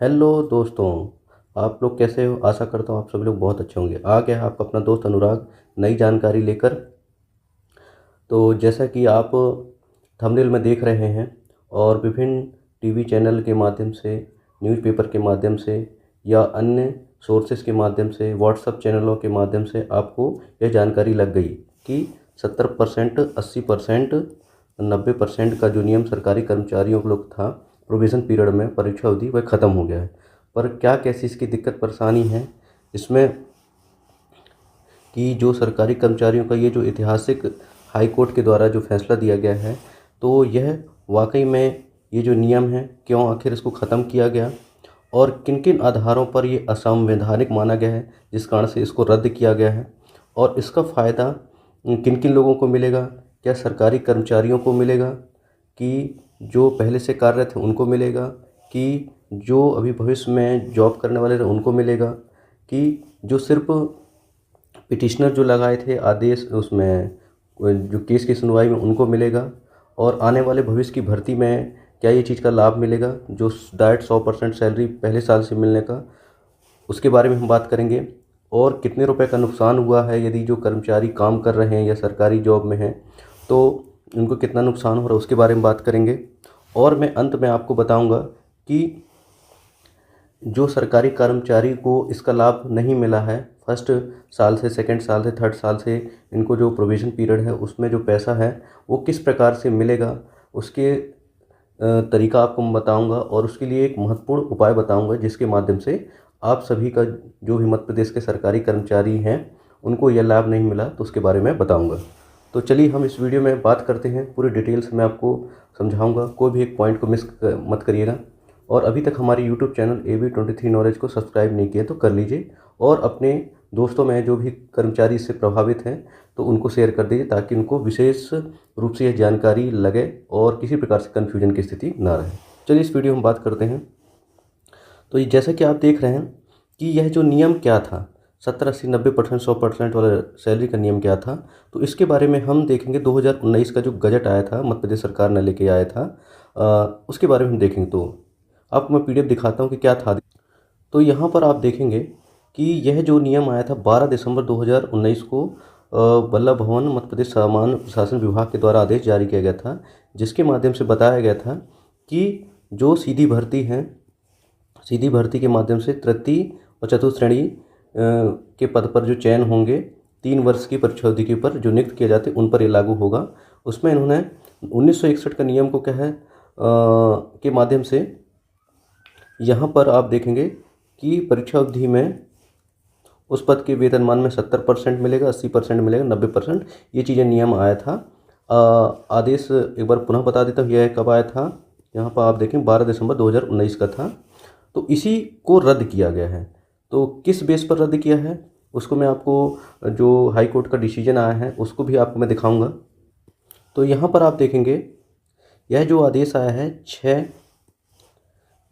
Hello दोस्तों। आप लोग कैसे हो? आशा करता हूँ आप सभी लोग बहुत अच्छे होंगे। आ गया है आपका अपना दोस्त अनुराग नई जानकारी लेकर। तो जैसा कि आप थंबनेल में देख रहे हैं और विभिन्न टीवी चैनल के माध्यम से, न्यूज़पेपर के माध्यम से या अन्य सोर्सेज के माध्यम से, व्हाट्सएप चैनलों के माध्यम से आपको यह जानकारी लग गई कि 70%, 80%, 90% का जो नियम सरकारी कर्मचारियों को लोग था प्रोविज़न पीरियड में परीक्षा अवधि वह ख़त्म हो गया है। पर क्या कैसी इसकी दिक्कत परेशानी है इसमें कि जो सरकारी कर्मचारियों का ये जो ऐतिहासिक हाई कोर्ट के द्वारा जो फैसला दिया गया है, तो यह वाकई में ये जो नियम है क्यों आखिर इसको ख़त्म किया गया और किन किन आधारों पर ये असंवैधानिक माना गया है जिस कारण से इसको रद्द किया गया है और इसका फ़ायदा किन किन लोगों को मिलेगा। क्या सरकारी कर्मचारियों को मिलेगा कि जो पहले से कार्यरत हैं उनको मिलेगा कि जो अभी भविष्य में जॉब करने वाले थे उनको मिलेगा कि जो सिर्फ पिटिशनर जो लगाए थे आदेश उसमें जो केस की सुनवाई में उनको मिलेगा और आने वाले भविष्य की भर्ती में क्या ये चीज़ का लाभ मिलेगा जो डायरेक्ट 100% सैलरी पहले साल से मिलने का, उसके बारे में हम बात करेंगे। और कितने रुपए का नुकसान हुआ है यदि जो कर्मचारी काम कर रहे हैं या सरकारी जॉब में हैं तो उनको कितना नुकसान हो रहा है उसके बारे में बात करेंगे। और मैं अंत में आपको बताऊंगा कि जो सरकारी कर्मचारी को इसका लाभ नहीं मिला है फर्स्ट साल से, सेकंड साल से, थर्ड साल से, इनको जो प्रोविज़न पीरियड है उसमें जो पैसा है वो किस प्रकार से मिलेगा उसके तरीका आपको मैं बताऊंगा और उसके लिए एक महत्वपूर्ण उपाय बताऊंगा जिसके माध्यम से आप सभी का जो भी मध्य प्रदेश के सरकारी कर्मचारी हैं उनको यह लाभ नहीं मिला तो उसके बारे में बताऊंगा। तो चलिए हम इस वीडियो में बात करते हैं, पूरी डिटेल्स मैं आपको समझाऊंगा, कोई भी एक पॉइंट को मिस मत करिएगा। और अभी तक हमारे यूट्यूब चैनल AB23 नॉलेज को सब्सक्राइब नहीं किए तो कर लीजिए और अपने दोस्तों में जो भी कर्मचारी इससे प्रभावित हैं तो उनको शेयर कर दीजिए ताकि उनको विशेष रूप से यह जानकारी लगे और किसी प्रकार से कन्फ्यूजन की स्थिति ना रहे। चलिए इस वीडियो में बात करते हैं। तो ये जैसा कि आप देख रहे हैं कि यह जो नियम क्या था 70, 80, 90%, 100% वाला सैलरी का नियम क्या था, तो इसके बारे में हम देखेंगे। 2019 का जो गजट आया था मध्य प्रदेश सरकार ने लेके आया था, उसके बारे में हम देखेंगे। तो आपको मैं PDF दिखाता हूँ कि क्या था। तो यहाँ पर आप देखेंगे कि यह जो नियम आया था 12 दिसंबर 2019 को वल्लभ भवन मध्य प्रदेश सामान्य प्रशासन विभाग के द्वारा आदेश जारी किया गया था जिसके माध्यम से बताया गया था कि जो सीधी भर्ती हैं, सीधी भर्ती के माध्यम से तृतीय और चतुर्थ श्रेणी के पद पर जो चयन होंगे 3 वर्ष की परीक्षा अवधि के ऊपर जो नियुक्त किए जाते उन पर ये लागू होगा। उसमें इन्होंने 1961 का नियम को क्या है के माध्यम से यहाँ पर आप देखेंगे कि परीक्षा अवधि में उस पद के वेतनमान में 70% मिलेगा, 80% मिलेगा, 90%, ये चीज़ें नियम आया था। आदेश एक बार पुनः बता देता हूँ यह कब आया था। यहाँ पर आप देखें 12 दिसंबर 2019 का था। तो इसी को रद्द किया गया है। तो किस बेस पर रद्द किया है उसको मैं आपको, जो हाई कोर्ट का डिसीजन आया है उसको भी आपको मैं दिखाऊंगा। तो यहाँ पर आप देखेंगे यह जो आदेश आया है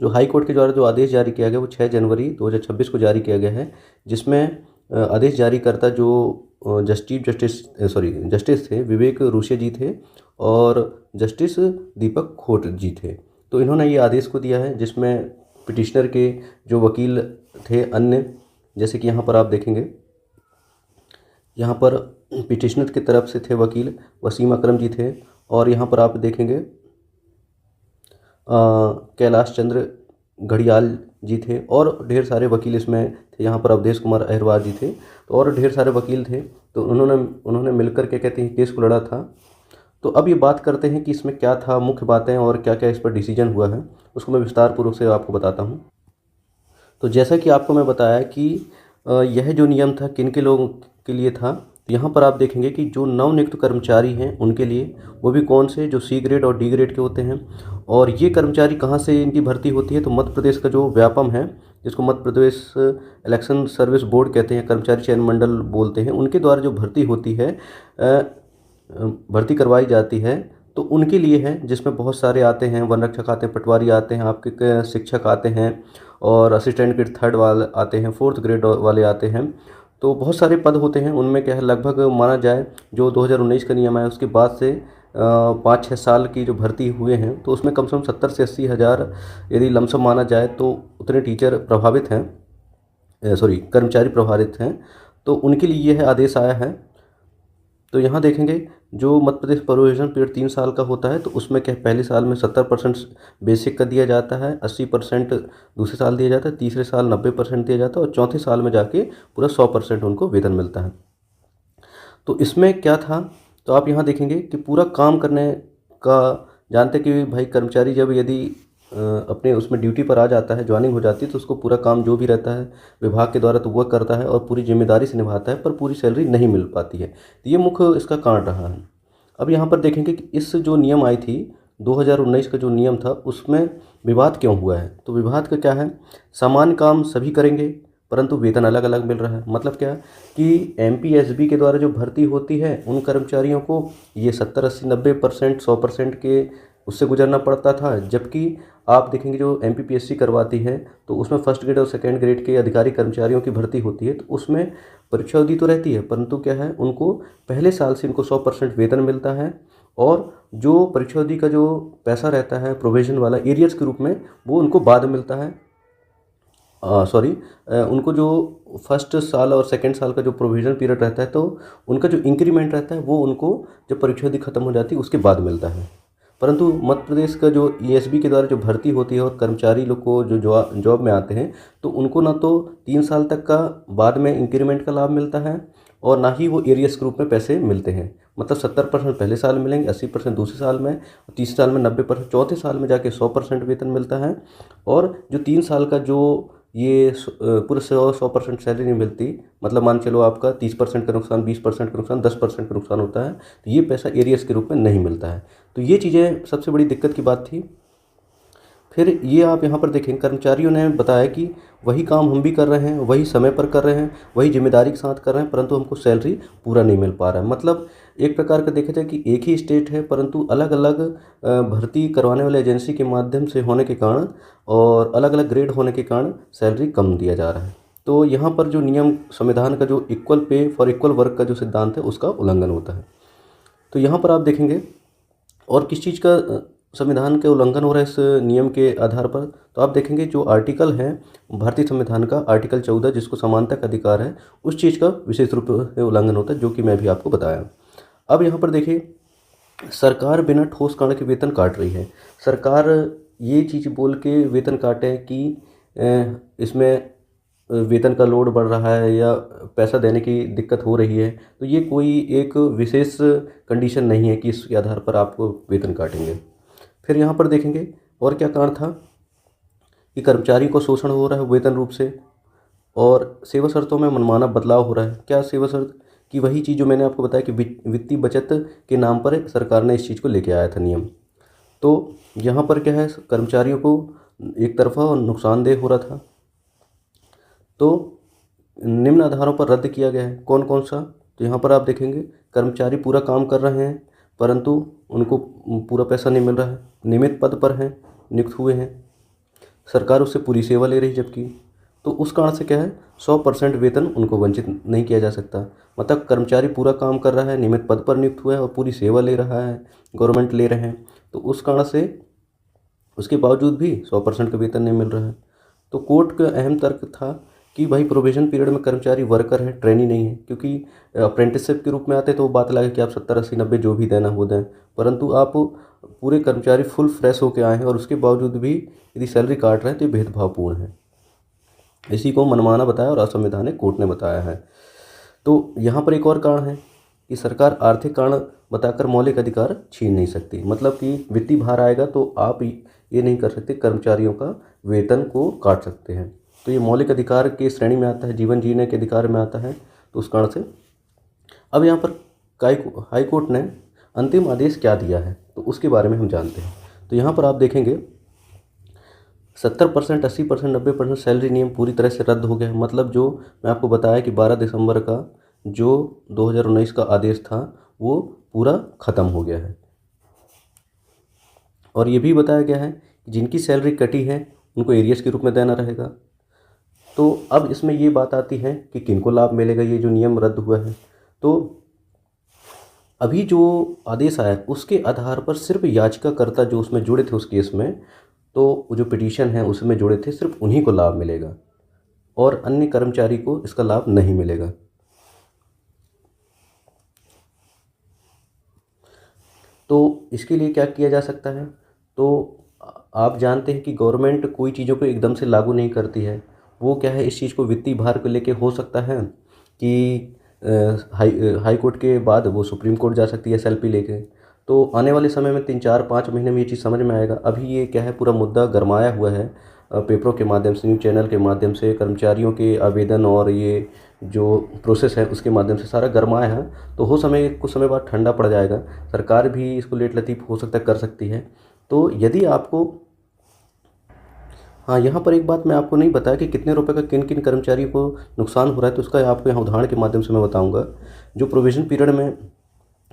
जो हाई कोर्ट के द्वारा जो आदेश जारी किया गया वो 6 जनवरी 2026 को जारी किया गया है जिसमें आदेश जारी करता जो जस्टिस थे विवेक रोशे जी थे और जस्टिस दीपक खोट जी थे। तो इन्होंने ये आदेश को दिया है जिसमें पिटिशनर के जो वकील थे अन्य, जैसे कि यहाँ पर आप देखेंगे, यहाँ पर पिटिशनर की तरफ से थे वकील वसीम अकरम जी थे और यहाँ पर आप देखेंगे कैलाश चंद्र घड़ियाल जी थे और ढेर सारे वकील इसमें थे। यहाँ पर अवधेश कुमार अहिरवार जी थे तो और ढेर सारे वकील थे। तो उन्होंने मिलकर के कहते हैं केस को लड़ा था। तो अब ये बात करते हैं कि इसमें क्या था, मुख्य बातें और क्या क्या इस पर डिसीजन हुआ है उसको मैं विस्तार पूर्वक से आपको बताता हूँ। तो जैसा कि आपको मैं बताया कि यह जो नियम था किन के लोगों के लिए था, तो यहाँ पर आप देखेंगे कि जो नवनियुक्त कर्मचारी हैं उनके लिए, वो भी कौन से, जो C ग्रेड और D ग्रेड के होते हैं। और ये कर्मचारी कहाँ से इनकी भर्ती होती है, तो मध्य प्रदेश का जो व्यापम है जिसको Madhya Pradesh election service board कहते हैं, कर्मचारी चयन मंडल बोलते हैं, उनके द्वारा जो भर्ती होती है, भर्ती करवाई जाती है तो उनके लिए है जिसमें बहुत सारे आते हैं, वन रक्षक आते हैं, पटवारी आते हैं, आपके शिक्षक आते हैं और असिस्टेंट ग्रेड 3rd वाले आते हैं, 4th ग्रेड वाले आते हैं। तो बहुत सारे पद होते हैं। उनमें क्या है, लगभग माना जाए जो 2019 का नियम है उसके बाद से 5-6 साल की जो भर्ती हुए हैं तो उसमें कम से कम 70 से 80 हज़ार यदि लमसम माना जाए तो उतने टीचर प्रभावित हैं, सॉरी कर्मचारी प्रभावित हैं, तो उनके लिए यह आदेश आया है। तो यहाँ देखेंगे जो मध्य प्रदेश प्रोविजन पीरियड 3 साल का होता है, तो उसमें क्या पहले साल में 70% बेसिक का दिया जाता है, 80% दूसरे साल दिया जाता है, तीसरे साल 90% दिया जाता है और चौथे साल में जाके पूरा 100% उनको वेतन मिलता है। तो इसमें क्या था, तो आप यहाँ देखेंगे कि पूरा काम करने का जानते कि भाई कर्मचारी जब यदि अपने उसमें ड्यूटी पर आ जाता है, ज्वाइनिंग हो जाती है, तो उसको पूरा काम जो भी रहता है विभाग के द्वारा तो वह करता है और पूरी जिम्मेदारी से निभाता है, पर पूरी सैलरी नहीं मिल पाती है। तो ये मुख्य इसका कारण रहा है। अब यहाँ पर देखेंगे कि इस जो नियम आई थी 2019 का जो नियम था, उसमें विवाद क्यों हुआ है। तो विवाद का क्या है, समान काम सभी करेंगे परंतु वेतन अलग अलग मिल रहा है। मतलब क्या कि एमपीएसबी के द्वारा जो भर्ती होती है उन कर्मचारियों को ये 70, 80, 90%, 100% के उससे गुजरना पड़ता था, जबकि आप देखेंगे जो एमपीपीएससी करवाती है तो उसमें फर्स्ट ग्रेड और सेकंड ग्रेड के अधिकारी कर्मचारियों की भर्ती होती है, तो उसमें परीक्षा अवधि तो रहती है परंतु क्या है, उनको पहले साल से इनको 100% वेतन मिलता है और जो परीक्षा अवधि का जो पैसा रहता है प्रोविजन वाला एरियर्स के रूप में, वो उनको बाद में मिलता है। उनको जो फर्स्ट साल और सेकंड साल का जो प्रोविजन पीरियड रहता है, तो उनका जो इंक्रीमेंट रहता है वो उनको जब परीक्षा अवधि खत्म हो जाती है उसके बाद मिलता है। परंतु मध्य प्रदेश का जो ईएसबी के द्वारा जो भर्ती होती है और कर्मचारी लोग को जो जॉब में आते हैं, तो उनको ना तो 3 साल तक का बाद में इंक्रीमेंट का लाभ मिलता है और ना ही वो एरियर्स के रूप में पैसे मिलते हैं। मतलब 70% पहले साल मिलेंगे, 80% दूसरे साल में, तीसरे साल में 90%, चौथे साल में जाके 100% वेतन मिलता है। और जो 3 साल का जो ये पूरे 100% सैलरी नहीं मिलती, मतलब मान चलो आपका 30% का नुकसान, 20% का नुकसान, 10% का नुकसान होता है, तो ये पैसा एरियर्स के रूप में नहीं मिलता है। तो ये चीज़ें सबसे बड़ी दिक्कत की बात थी। फिर ये आप यहाँ पर देखें, कर्मचारियों ने बताया कि वही काम हम भी कर रहे हैं, वही समय पर कर रहे हैं, वही जिम्मेदारी के साथ कर रहे हैं, परंतु हमको सैलरी पूरा नहीं मिल पा रहा है। मतलब एक प्रकार का देखा जाए कि एक ही स्टेट है परंतु अलग अलग भर्ती करवाने वाले एजेंसी के माध्यम से होने के कारण और अलग अलग ग्रेड होने के कारण सैलरी कम दिया जा रहा है। तो यहाँ पर जो नियम संविधान का जो equal pay for equal work का जो सिद्धांत है उसका उल्लंघन होता है। तो यहाँ पर आप देखेंगे और किस चीज़ का संविधान के उल्लंघन हो रहा है इस नियम के आधार पर, तो आप देखेंगे जो आर्टिकल है भारतीय संविधान का आर्टिकल 14 जिसको समानता का अधिकार है, उस चीज़ का विशेष रूप से उल्लंघन होता है, जो कि मैं भी आपको बताया। अब यहाँ पर देखिए, सरकार बिना ठोस कारण के वेतन काट रही है। सरकार ये चीज़ बोल के वेतन काटे कि इसमें वेतन का लोड बढ़ रहा है या पैसा देने की दिक्कत हो रही है, तो ये कोई एक विशेष कंडीशन नहीं है कि इसके आधार पर आपको वेतन काटेंगे। फिर यहाँ पर देखेंगे और क्या कारण था कि कर्मचारी को शोषण हो रहा है वेतन रूप से और सेवा शर्तों में मनमाना बदलाव हो रहा है। क्या सेवा शर्त की वही चीज़ जो मैंने आपको बताया कि वित्तीय बचत के नाम पर सरकार ने इस चीज़ को लेके आया था नियम। तो यहाँ पर क्या है, कर्मचारियों को एक तरफा नुकसानदेह हो रहा था। तो निम्न आधारों पर रद्द किया गया है। कौन कौन सा, तो यहाँ पर आप देखेंगे कर्मचारी पूरा काम कर रहे हैं परंतु उनको पूरा पैसा नहीं मिल रहा है, नियमित पद पर हैं, नियुक्त हुए हैं, सरकार उससे पूरी सेवा ले रही जबकि, तो उस कारण से क्या है 100% वेतन उनको वंचित नहीं किया जा सकता। मतलब कर्मचारी पूरा काम कर रहा है, नियमित पद पर नियुक्त हुआ है और पूरी सेवा ले रहा है, गवर्नमेंट ले रहे हैं, तो उस कारण से उसके बावजूद भी 100% का वेतन नहीं मिल रहा है। तो कोर्ट का अहम तर्क था कि भाई प्रोबेशन पीरियड में कर्मचारी वर्कर है, ट्रेनी नहीं है, क्योंकि अप्रेंटिसशिप के रूप में आते तो वो बात लगे कि आप 70, 80, 90 जो भी देना वो दें, परंतु आप पूरे कर्मचारी फुल फ्रेश होकर आए हैं और उसके बावजूद भी यदि सैलरी काट रहे हैं तो ये भेदभावपूर्ण है। इसी को मनमाना बताया और असंवैधानिक कोर्ट ने बताया है। तो यहाँ पर एक और कारण है कि सरकार आर्थिक कारण बताकर मौलिक अधिकार छीन नहीं सकती। मतलब कि वित्तीय भार आएगा तो आप ये नहीं कर सकते, कर्मचारियों का वेतन को काट सकते हैं। तो ये मौलिक अधिकार की श्रेणी में आता है, जीवन जीने के अधिकार में आता है, तो उस कारण से। अब यहाँ पर हाई कोर्ट ने अंतिम आदेश क्या दिया है तो उसके बारे में हम जानते हैं। तो यहाँ पर आप देखेंगे 70%, 80%, 90% सैलरी नियम पूरी तरह से रद्द हो गया है। मतलब जो मैं आपको बताया कि 12 दिसंबर का जो 2019 का आदेश था वो पूरा ख़त्म हो गया है। और ये भी बताया गया है कि जिनकी सैलरी कटी है उनको एरियर्स के रूप में देना रहेगा। तो अब इसमें ये बात आती है कि किनको लाभ मिलेगा, ये जो नियम रद्द हुआ है। तो अभी जो आदेश आया उसके आधार पर सिर्फ याचिकाकर्ता जो उसमें जुड़े थे उस केस में, तो जो पिटीशन है उसमें जुड़े थे सिर्फ उन्हीं को लाभ मिलेगा और अन्य कर्मचारी को इसका लाभ नहीं मिलेगा। तो इसके लिए क्या किया जा सकता है? तो आप जानते हैं कि गवर्नमेंट कोई चीज़ों को एकदम से लागू नहीं करती है। वो क्या है, इस चीज़ को वित्तीय भार को लेके हो सकता है कि हाई कोर्ट के बाद वो सुप्रीम कोर्ट जा सकती है एसएलपी लेके। तो आने वाले समय में 3, 4, 5 महीने में ये चीज़ समझ में आएगा। अभी ये क्या है, पूरा मुद्दा गरमाया हुआ है पेपरों के माध्यम से, न्यूज़ चैनल के माध्यम से, कर्मचारियों के आवेदन और ये जो प्रोसेस है उसके माध्यम से सारा गरमाया है। तो कुछ समय बाद ठंडा पड़ जाएगा। सरकार भी इसको लेट लतीफ़ हो सकता है कर सकती है। तो यदि आपको, हाँ, यहाँ पर एक बात मैं आपको नहीं बताया कि कितने रुपए का किन किन कर्मचारियों को नुकसान हो रहा है, तो उसका आपको यहाँ उदाहरण के माध्यम से मैं बताऊँगा। जो प्रोविज़न पीरियड में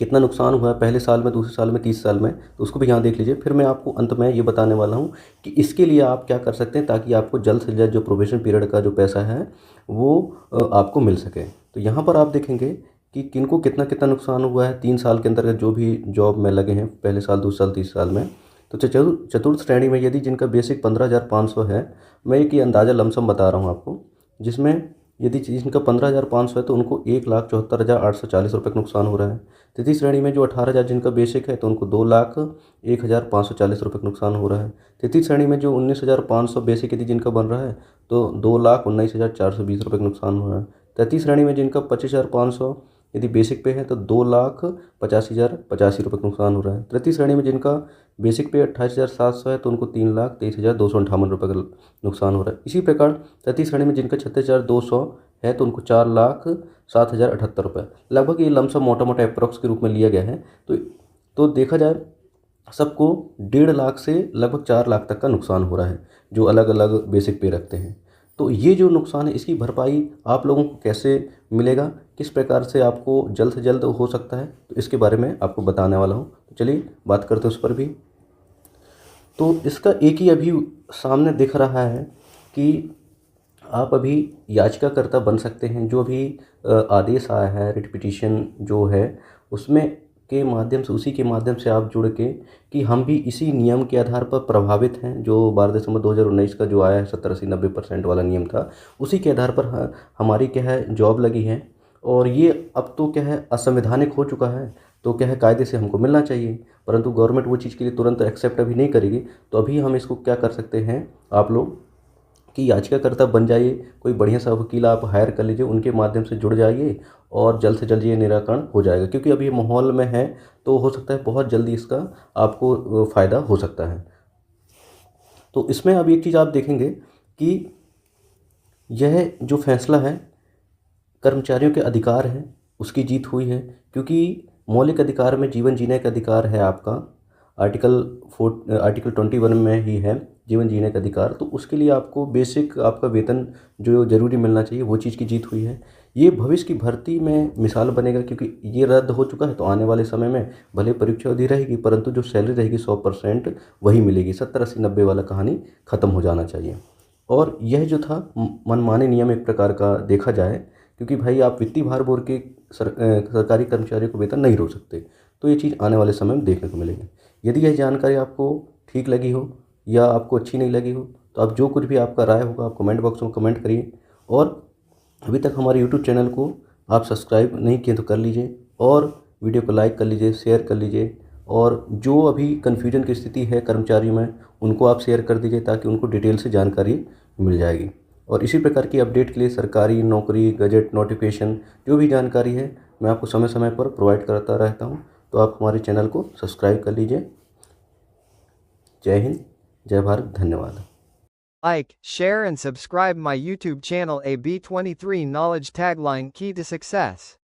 कितना नुकसान हुआ है, पहले साल में, दूसरे साल में, तीसरे साल में, तो उसको भी यहाँ देख लीजिए। फिर मैं आपको अंत में ये बताने वाला हूँ कि इसके लिए आप क्या कर सकते हैं ताकि आपको जल्द से जल्द जो प्रोविज़न पीरियड का जो पैसा है वो आपको मिल सके। तो यहाँ पर आप देखेंगे कि किनको कितना कितना नुकसान हुआ है 3 साल के अंतर्गत जो भी जॉब में लगे हैं, पहले साल, दूसरे साल, तीसरे साल में। तो चतुर्थ श्रेणी में यदि जिनका बेसिक 15,500 है, मैं एक ये अंदाज़ा लमसम बता रहा हूँ आपको, जिसमें यदि जिनका 15,500 है तो उनको 1,74,840 रुपये का नुकसान हो रहा है। तृतीय श्रेणी में जो 18,000 जिनका बेसिक है तो उनको 2,01,540 रुपये का नुकसान हो रहा है। तृतीय श्रेणी में जो 19,500 बेसिक यदि जिनका बन रहा है तो 2,19,420 रुपये का नुकसान हो रहा है। तृतीय श्रेणी में जिनका 25,500 यदि बेसिक पे है तो 2,85,085 रुपये का नुकसान हो रहा है। तृतीय श्रेणी में जिनका बेसिक पे 28,700 है तो उनको 3,23,258 रुपये का नुकसान हो रहा है। इसी प्रकार तृतीय श्रेणी में जिनका 36,200 है तो उनको 4,07,078 रुपये, लगभग ये लमसम मोटा मोटा अप्रॉक्स के रूप में लिया गया है। तो देखा जाए सबको 1.5 लाख से लगभग 4 लाख तक का नुकसान हो रहा है जो अलग अलग बेसिक पे रखते हैं। तो ये जो नुकसान है इसकी भरपाई आप लोगों को कैसे मिलेगा, किस प्रकार से आपको जल्द से जल्द हो सकता है, तो इसके बारे में आपको बताने वाला हूँ। तो चलिए बात करते हैं उस पर भी। तो इसका एक ही अभी सामने दिख रहा है कि आप अभी याचिकाकर्ता बन सकते हैं। जो अभी आदेश आया है, रिट पिटीशन जो है उसमें के माध्यम से, उसी के माध्यम से आप जुड़ के कि हम भी इसी नियम के आधार पर प्रभावित हैं, जो 12 दिसंबर 2019 का जो आया है 70-80-90% वाला नियम था, उसी के आधार पर हमारी क्या है जॉब लगी है। और ये अब तो क्या है असंवैधानिक हो चुका है, तो क्या है कायदे से हमको मिलना चाहिए, परंतु गवर्नमेंट वो चीज़ के लिए तुरंत एक्सेप्ट अभी नहीं करेगी। तो अभी हम इसको क्या कर सकते हैं, आप लोग कि याचिकाकर्ता बन जाइए, कोई बढ़िया सा वकील आप हायर कर लीजिए, उनके माध्यम से जुड़ जाइए और जल्द से जल्द ये निराकरण हो जाएगा। क्योंकि अभी ये माहौल में है तो हो सकता है बहुत जल्दी इसका आपको फ़ायदा हो सकता है। तो इसमें अब एक चीज़ आप देखेंगे कि यह जो फैसला है कर्मचारियों के अधिकार है उसकी जीत हुई है, क्योंकि मौलिक अधिकार में जीवन जीने का अधिकार है आपका, आर्टिकल 21 में ही है जीवन जीने का अधिकार। तो उसके लिए आपको बेसिक आपका वेतन जो ज़रूरी मिलना चाहिए वो चीज़ की जीत हुई है। ये भविष्य की भर्ती में मिसाल बनेगा, क्योंकि ये रद्द हो चुका है तो आने वाले समय में भले परीक्षा अवधि रहेगी परंतु जो सैलरी रहेगी 100% वही मिलेगी। 70-80-90 वाला कहानी ख़त्म हो जाना चाहिए। और यह जो था मनमाने नियम एक प्रकार का देखा जाए, क्योंकि भाई आप वित्तीय भार बोर के सरकारी कर्मचारियों को वेतन नहीं रोक सकते। तो ये चीज़ आने वाले समय में देखने को मिलेगी। यदि यह जानकारी आपको ठीक लगी हो या आपको अच्छी नहीं लगी हो तो आप जो कुछ भी आपका राय होगा आप कमेंट बॉक्स में कमेंट करिए। और अभी तक हमारे यूट्यूब चैनल को आप सब्सक्राइब नहीं किए तो कर लीजिए और वीडियो को लाइक कर लीजिए, शेयर कर लीजिए। और जो अभी कन्फ्यूजन की स्थिति है कर्मचारियों में उनको आप शेयर कर दीजिए ताकि उनको डिटेल से जानकारी मिल जाएगी। और इसी प्रकार की अपडेट के लिए सरकारी नौकरी, गजट, नोटिफिकेशन जो भी जानकारी है मैं आपको समय समय पर प्रोवाइड करता रहता हूँ। तो आप हमारे चैनल को सब्सक्राइब कर लीजिए। जय हिंद, जय भारत, धन्यवाद। Like, share and subscribe my YouTube channel AB23 Knowledge Tagline Key to Success.